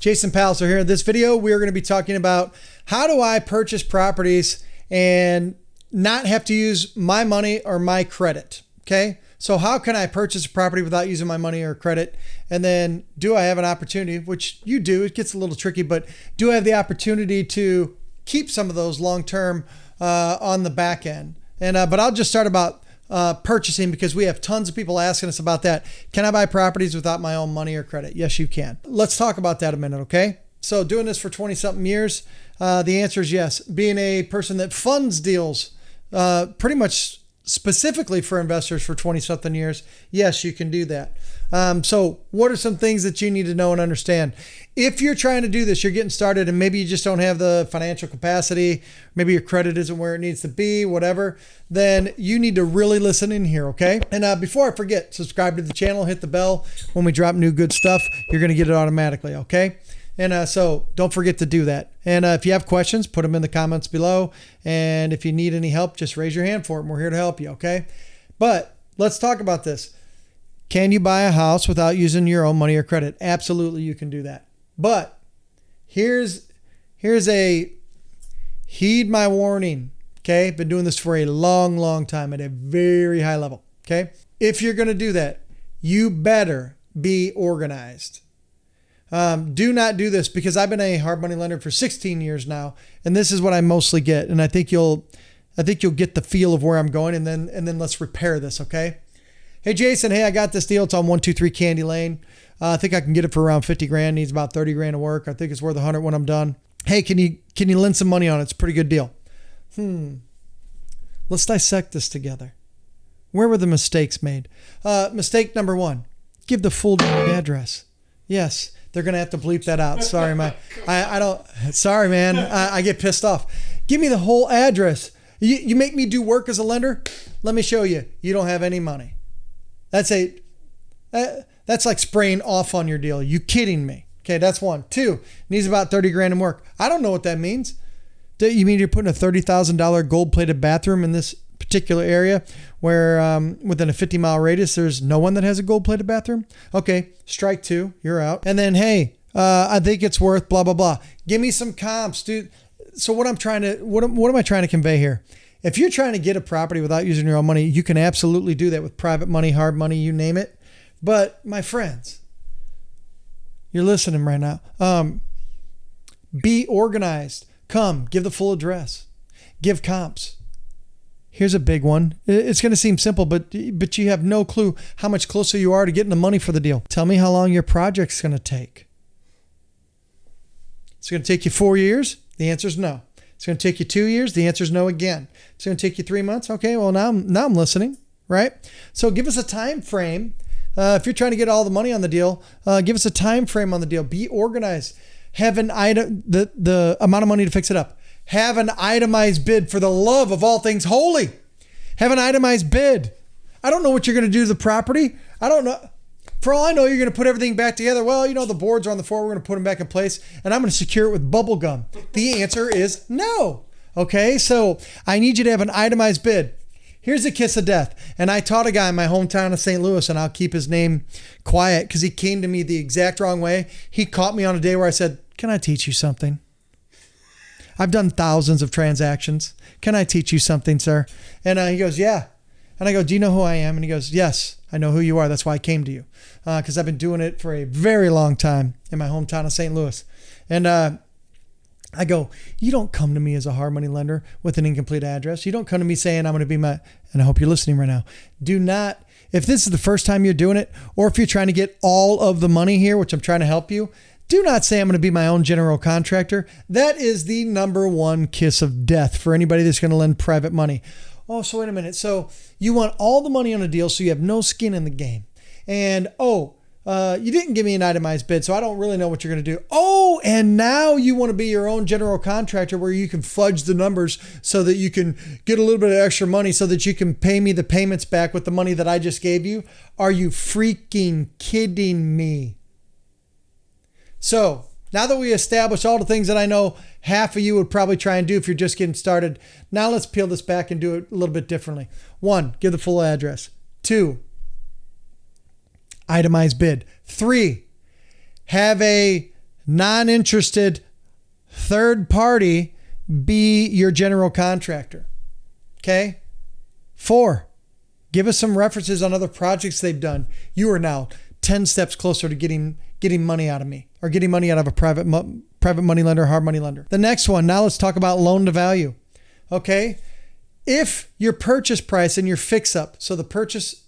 Jason Palliser here. In this video, we're going to be talking about how do I purchase properties and not have to use my money or my credit. Okay. So how can I purchase a property without using my money or credit? And then do I have an opportunity, which you do, it gets a little tricky, but do I have the opportunity to keep some of those long-term on the back end? And but I'll just start about purchasing, because we have tons of people asking us about that. Can I buy properties without my own money or credit? Yes, you can. Let's talk about that a minute, okay? So doing this for 20 something years, the answer is yes. Being a person that funds deals pretty much specifically for investors for 20 something years, yes, you can do that. So what are some things that you need to know and understand? If you're trying to do this, you're getting started and maybe you just don't have the financial capacity, maybe your credit isn't where it needs to be, whatever, then you need to really listen in here, okay? And before I forget, subscribe to the channel, hit the bell. When we drop new good stuff, you're going to get it automatically, okay? And so don't forget to do that. And if you have questions, put them in the comments below. And if you need any help, just raise your hand for them. We're here to help you, okay? But let's talk about this. Can you buy a house without using your own money or credit? Absolutely, you can do that. But here's a heed my warning, okay? Been doing this for a long, long time at a very high level, okay? If you're going to do that, you better be organized. Do not do this, because I've been a hard money lender for 16 years now, and this is what I mostly get. And I think you'll get the feel of where I'm going, and then let's repair this, okay? Hey Jason, hey, I got this deal. It's on 123 Candy Lane. I think I can get it for around 50 grand. Needs about 30 grand of work. I think it's worth 100 when I'm done. Hey, can you lend some money on it? It's a pretty good deal. Let's dissect this together. Where were the mistakes made? Mistake number one, give the full address. Yes, they're going to have to bleep that out. Sorry, sorry, man. I get pissed off. Give me the whole address. You make me do work as a lender? Let me show you. You don't have any money. That's like spraying off on your deal. You kidding me? Okay, that's one. Two, needs about 30 grand in work. I don't know what that means. Do you mean you're putting a $30,000 gold-plated bathroom in this particular area where within a 50-mile radius, there's no one that has a gold-plated bathroom? Okay, strike two, you're out. And then, hey, I think it's worth blah, blah, blah. Give me some comps, dude. So what am I trying to convey here? If you're trying to get a property without using your own money, you can absolutely do that with private money, hard money, you name it. But my friends, you're listening right now. Be organized. Come, give the full address. Give comps. Here's a big one. It's going to seem simple, but you have no clue how much closer you are to getting the money for the deal. Tell me how long your project's going to take. It's going to take you 4 years? The answer is no. It's going to take you 2 years. The answer is no again. It's going to take you 3 months. Okay, well, now I'm listening, right? So give us a time frame. If you're trying to get all the money on the deal, give us a time frame on the deal. Be organized. Have an item, the amount of money to fix it up. Have an itemized bid, for the love of all things holy. Have an itemized bid. I don't know what you're going to do to the property. I don't know. For all I know, you're going to put everything back together. Well, the boards are on the floor. We're going to put them back in place, and I'm going to secure it with bubble gum. The answer is no. Okay, so I need you to have an itemized bid. Here's a kiss of death. And I taught a guy in my hometown of St. Louis, and I'll keep his name quiet because he came to me the exact wrong way. He caught me on a day where I said, "Can I teach you something? I've done thousands of transactions. Can I teach you something, sir?" And he goes, "Yeah." And I go, "Do you know who I am?" And he goes, "Yes, I know who you are. That's why I came to you. Because I've been doing it for a very long time in my hometown of St. Louis." And I go, "You don't come to me as a hard money lender with an incomplete address. You don't come to me saying I'm going to be my," and I hope you're listening right now. Do not, if this is the first time you're doing it, or if you're trying to get all of the money here, which I'm trying to help you, do not say I'm going to be my own general contractor. That is the number one kiss of death for anybody that's going to lend private money. Oh, so wait a minute. So you want all the money on a deal, so you have no skin in the game. And, you didn't give me an itemized bid, so I don't really know what you're going to do. Oh, and now you want to be your own general contractor where you can fudge the numbers so that you can get a little bit of extra money so that you can pay me the payments back with the money that I just gave you? Are you freaking kidding me? So now that we established all the things that I know half of you would probably try and do if you're just getting started, now let's peel this back and do it a little bit differently. 1, give the full address. 2, itemized bid. 3, have a non-interested third party be your general contractor. Okay. 4, give us some references on other projects they've done. You are now 10 steps closer to getting money out of me, or getting money out of a private money lender, hard money lender. The next one, now let's talk about loan to value. Okay. If your purchase price and your fix up, so the purchase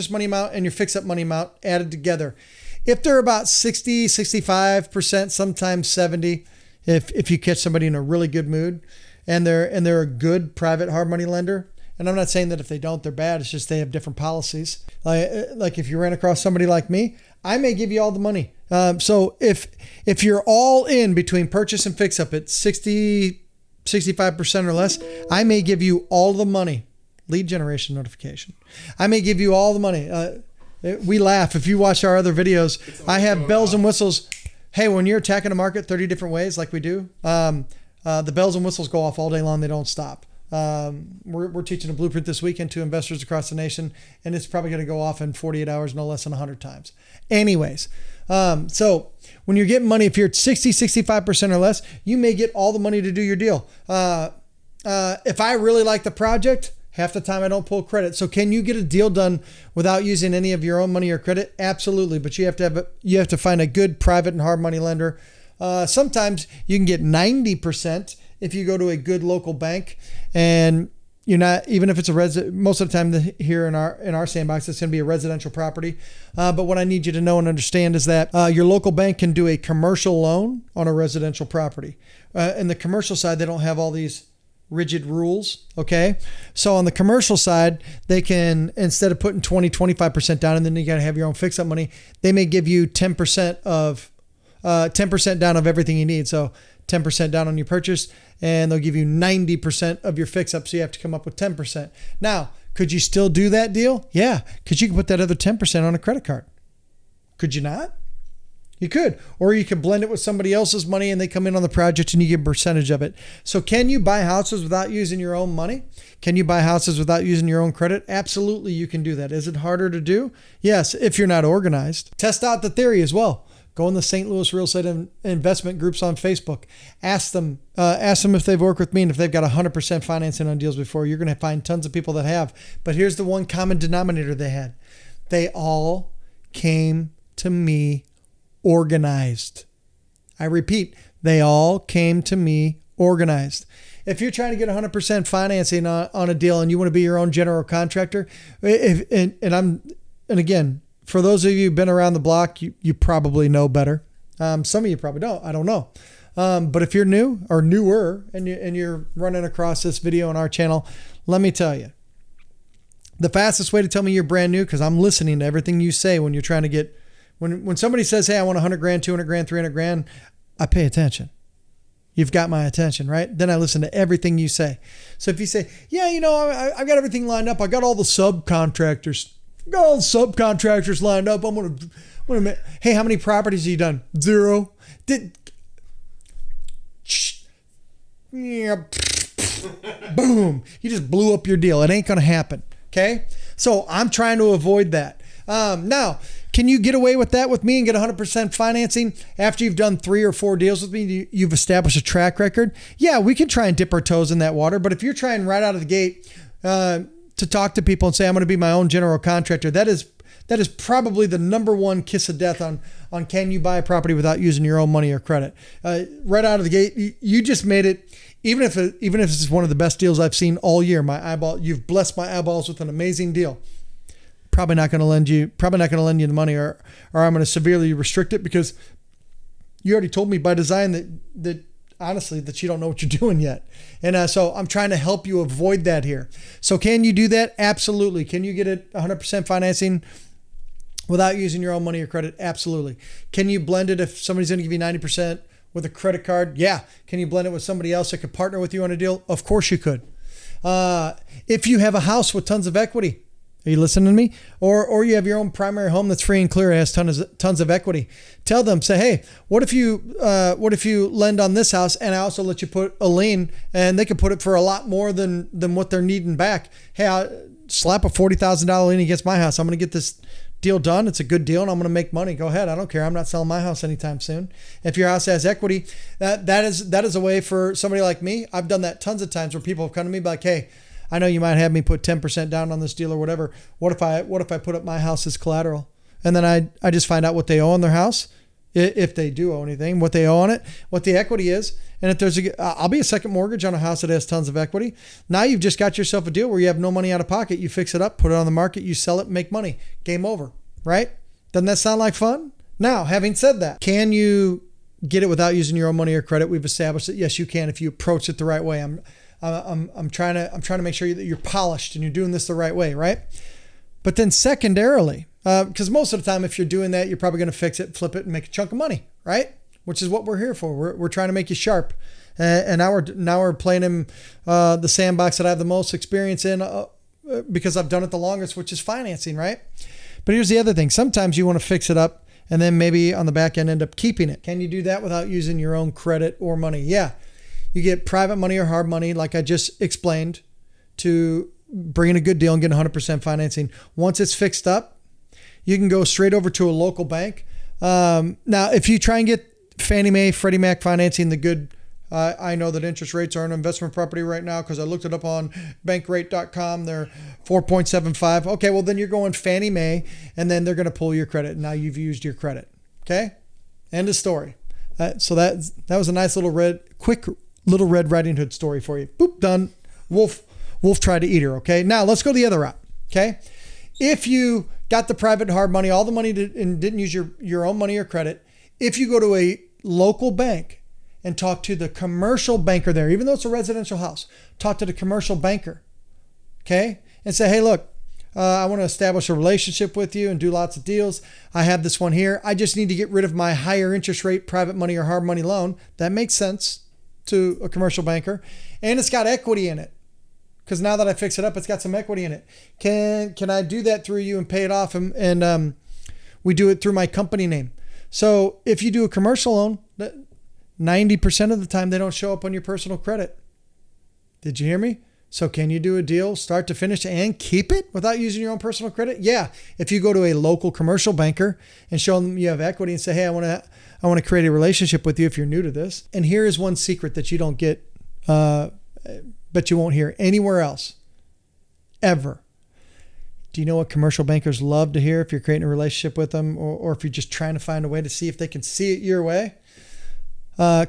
money amount and your fix up money amount added together, if they're about 60, 65%, sometimes 70, if you catch somebody in a really good mood and they're a good private hard money lender, and I'm not saying that if they don't, they're bad. It's just they have different policies. Like if you ran across somebody like me, I may give you all the money. So if you're all in between purchase and fix up at 60, 65% or less, I may give you all the money. Lead generation notification. I may give you all the money. We laugh. If you watch our other videos, I have bells and whistles. Hey, when you're attacking a market 30 different ways like we do, the bells and whistles go off all day long. They don't stop. We're teaching a blueprint this weekend to investors across the nation, and it's probably going to go off in 48 hours, no less than 100 times. Anyways, so when you're getting money, if you're at 60, 65% or less, you may get all the money to do your deal. If I really like the project, half the time I don't pull credit. So can you get a deal done without using any of your own money or credit? Absolutely. But you have to find a good private and hard money lender. Sometimes you can get 90% if you go to a good local bank, and you're not, even if it's most of the time here in our sandbox, it's going to be a residential property. But what I need you to know and understand is that your local bank can do a commercial loan on a residential property. In the commercial side, they don't have all these rigid rules. Okay. So on the commercial side, they can, instead of putting 20, 25% down, and then you got to have your own fix up money, they may give you 10% down of everything you need. So 10% down on your purchase, and they'll give you 90% of your fix up. So you have to come up with 10%. Now, could you still do that deal? Yeah. Because you can put that other 10% on a credit card. Could you not? You could. Or you could blend it with somebody else's money and they come in on the project and you get a percentage of it. So can you buy houses without using your own money? Can you buy houses without using your own credit? Absolutely, you can do that. Is it harder to do? Yes, if you're not organized. Test out the theory as well. Go in the St. Louis real estate investment groups on Facebook. Ask them if they've worked with me and if they've got 100% financing on deals before. You're going to find tons of people that have. But here's the one common denominator they had. They all came to me organized. I repeat, they all came to me organized. If you're trying to get 100% financing on a deal and you want to be your own general contractor, and again, for those of you who've been around the block, you probably know better. Some of you probably don't. I don't know. But if you're new or newer and you're running across this video on our channel, let me tell you, the fastest way to tell me you're brand new, because I'm listening to everything you say when you're trying to get, when somebody says, hey, I want 100 grand, 200 grand, 300 grand, I pay attention. You've got my attention, right? Then I listen to everything you say. So if you say, yeah, I've got everything lined up. I got all the subcontractors. Got all the subcontractors lined up. I'm gonna. Hey, how many properties have you done? 0. Boom! You just blew up your deal. It ain't gonna happen. Okay. So I'm trying to avoid that. Now, can you get away with that with me and get 100% financing after you've done 3 or 4 deals with me? You've established a track record. Yeah, we can try and dip our toes in that water. But if you're trying right out of the gate to talk to people and say, I'm going to be my own general contractor, that is probably the number one kiss of death on can you buy a property without using your own money or credit. Right out of the gate, you just made it. Even if it's one of the best deals I've seen all year, you've blessed my eyeballs with an amazing deal. Probably not going to lend you the money, or I'm going to severely restrict it, because you already told me by design that honestly, that you don't know what you're doing yet. And so I'm trying to help you avoid that here. So can you do that? Absolutely. Can you get it 100% financing without using your own money or credit? Absolutely. Can you blend it if somebody's going to give you 90% with a credit card? Yeah. Can you blend it with somebody else that could partner with you on a deal? Of course you could. If you have a house with tons of equity, are you listening to me? Or you have your own primary home that's free and clear, has tons of equity. Tell them, say, hey, what if you lend on this house and I also let you put a lien, and they can put it for a lot more than what they're needing back. Hey, I'll slap a $40,000 lien against my house. I'm going to get this deal done. It's a good deal and I'm going to make money. Go ahead. I don't care. I'm not selling my house anytime soon. If your house has equity, that is a way for somebody like me. I've done that tons of times where people have come to me like, hey, I know you might have me put 10% down on this deal or whatever. What if I put up my house as collateral? And then I just find out what they owe on their house, if they do owe anything, what they owe on it, what the equity is. And if I'll be a second mortgage on a house that has tons of equity. Now you've just got yourself a deal where you have no money out of pocket. You fix it up, put it on the market, you sell it, make money. Game over, right? Doesn't that sound like fun? Now, having said that, can you get it without using your own money or credit? We've established that yes, you can if you approach it the right way. I'm trying to make sure that you're polished and you're doing this the right way, right? But then secondarily, because most of the time, if you're doing that, you're probably going to fix it, flip it, and make a chunk of money, right? Which is what we're here for. We're trying to make you sharp. And now we're playing in the sandbox that I have the most experience in because I've done it the longest, which is financing, right? But here's the other thing. Sometimes you want to fix it up and then maybe on the back end end up keeping it. Can you do that without using your own credit or money? Yeah. You get private money or hard money, like I just explained, to bring in a good deal and get 100% financing. Once it's fixed up, you can go straight over to a local bank. Now, if you try and get Fannie Mae, Freddie Mac financing, the good, I know that interest rates are an investment property right now because I looked it up on bankrate.com. They're 4.75. Okay, well, then you're going Fannie Mae, and then they're going to pull your credit. Now you've used your credit. Okay? End of story. So that was a nice quick little Red Riding Hood story for you. Boop, done. Wolf tried to eat her. Okay? Now let's go the other route. Okay? If you got the private hard money, all the money and didn't use your own money or credit, if you go to a local bank and talk to the commercial banker there, even though it's a residential house, talk to the commercial banker, okay? And say, hey, look, I want to establish a relationship with you and do lots of deals. I have this one here. I just need to get rid of my higher interest rate private money or hard money loan. That makes sense to a commercial banker. And it's got equity in it. Because now that I fix it up, it's got some equity in it. Can I do that through you and pay it off? And we do it through my company name. So if you do a commercial loan, 90% of the time, they don't show up on your personal credit. Did you hear me? So can you do a deal start to finish and keep it without using your own personal credit? Yeah. If you go to a local commercial banker and show them you have equity and say, hey, I want to create a relationship with you if you're new to this. And here is one secret that you don't get, but you won't hear anywhere else ever. Do you know what commercial bankers love to hear if you're creating a relationship with them or if you're just trying to find a way to see if they can see it your way?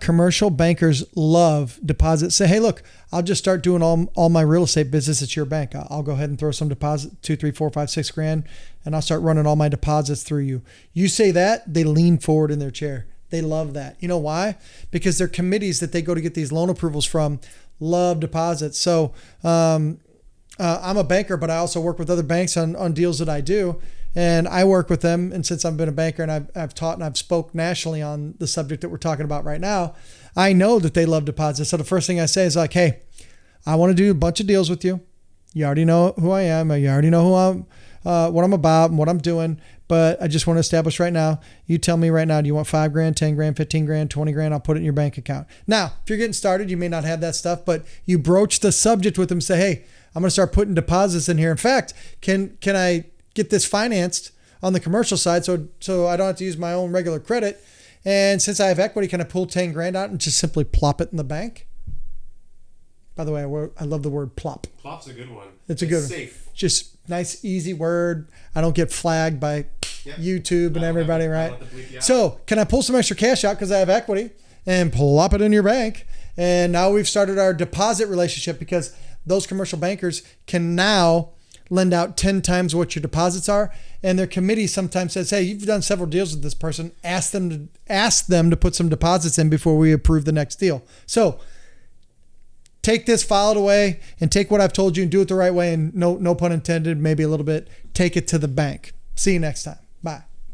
Commercial bankers love deposits. Say, hey, look, I'll just start doing all my real estate business at your bank. I'll go ahead and throw some deposit, 2, 3, 4, 5, 6 grand, and I'll start running all my deposits through you. You say that, they lean forward in their chair. They love that. You know why? Because their committees that they go to get these loan approvals from love deposits. So, I'm a banker, but I also work with other banks on deals that I do. And I work with them. And since I've been a banker and I've taught and I've spoke nationally on the subject that we're talking about right now, I know that they love deposits. So the first thing I say is like, hey, I want to do a bunch of deals with you. You already know who I am. You already know what I'm about and what I'm doing. But I just want to establish right now, you tell me right now, do you want 5 grand, 10 grand, 15 grand, 20 grand? I'll put it in your bank account. Now, if you're getting started, you may not have that stuff, but you broach the subject with them, say, hey, I'm going to start putting deposits in here. In fact, can I get this financed on the commercial side so I don't have to use my own regular credit? And since I have equity, can I pull 10 grand out and just simply plop it in the bank? By the way, I love the word plop. Plop's a good one. It's a good one. Safe. Just nice, easy word. I don't get flagged by YouTube and everybody, right? So can I pull some extra cash out because I have equity and plop it in your bank? And now we've started our deposit relationship because those commercial bankers can now lend out 10 times what your deposits are. And their committee sometimes says, hey, you've done several deals with this person. Ask them to put some deposits in before we approve the next deal. So take this, file it away, and take what I've told you and do it the right way. And no pun intended, maybe a little bit, take it to the bank. See you next time.